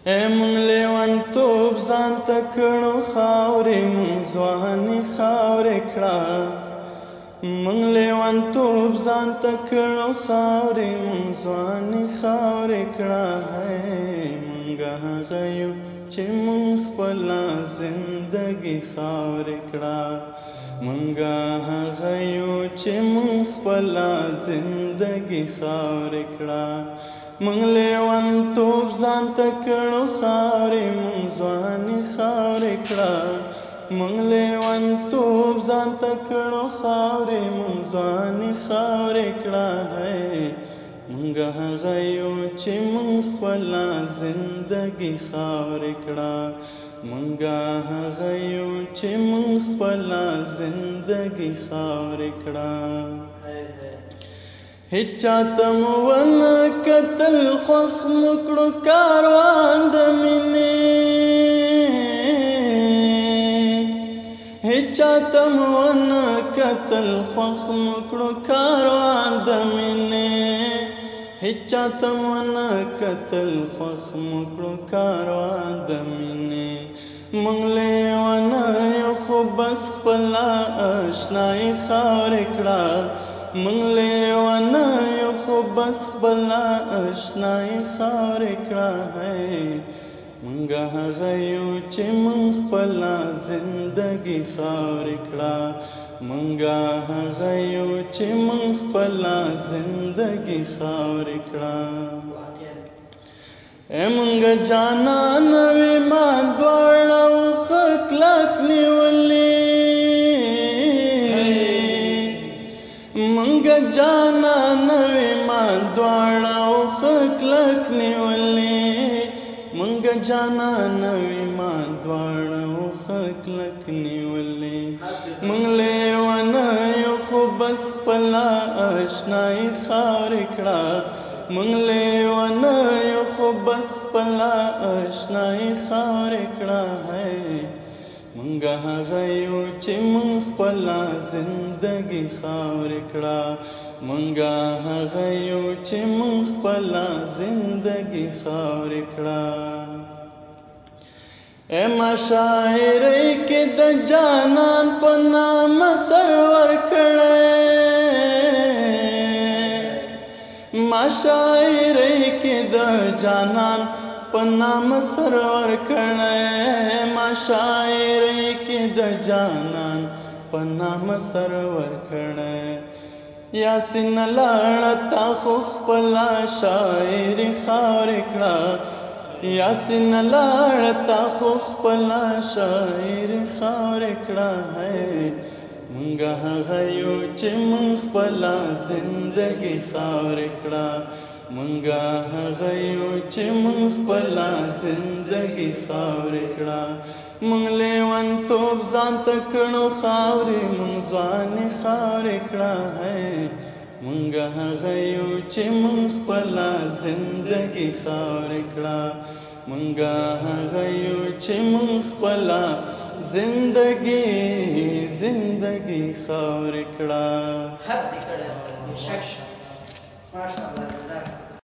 مونږ لیونتوب ځان ته کړو خاورې مونږ ځواني خاورې کړه مونږ لیونتوب ځان ته کړو خاورې مونږ ځواني خاورې کړه مونږ هغه یو چې مونږ خپله زندګي خاورې کړه مونږ هغه یو چې مونږ خپله زندګي خاورې کړه مونږ لیونتوب ځان ته کړو خاورې مونږ ځواني خاورې کړه مونږ لیونتوب ځان ته کړو خاورې مونږ ځواني خاورې کړه مونږ هغه یو چې مونږ خپله زندګي خاورې کړه مونږ هغه یو چې مونږ خپله زندګي خاورې کړه هیچا ته مو ونه کتل خوښ مو کړو کاروان د مینې هیچا ته مو ونه کتل خوښ مو کړو کاروان د مینې هیچا ته مو ونه کتل خوښ مو کړو کاروان د مینې مونږ لیونیو خو بس خپله اشنایي خاورې کړه مونږ لیونیو خو بس خپله اشنایي خاورې کړه مونږ هغه یو چې مونږ خپله زندګي خاورې کړه مونږ هغه یو چې مونږ خپله زندګي خاورې کړه مونږ جانان وې ما دواړه وښه کلک نیولې مونږ جانان وې ما دواړه وښه کلک نیولې مونږ جانان وې ما دواړه وښه کلک نیولې مونږ لیونیو خو بس خپله اشنایي خاورې کړه مونږ لیونیو خو بس خپله اشنایي خاورې کړه مونږ هغه یو چې مونږ خپله زندګي خاورې کړه مونږ هغه یو چې مونږ خپله زندګي خاورې کړه ما شاعرۍ کې د جانان په نامه سر ورکړی ما شاعرۍ کې د جانان په نامه سر ورکړی ما شاعرۍ کې د جانان په نامه سر ورکړی یاسین لاړه تا خو خپله شاعري خاورې کړه یاسین لاړه تا خو خپله شاعري خاورې کړه مونږ هغه یو چې مونږ خپله زندګي خاورې کړه مونږ هغه یو چې مونږ خپله زندګي خاورې کړه مونږ لیونتوب ځان ته کړو خاورې مونږ ځواني خاورې کړه مونږ هغه یو چې مونږ خپله زندګي خاورې کړه مونږ هغه یو چې مونږ خپله زندګي خاورې کړه حد دې کړی بېشک ماشاءالله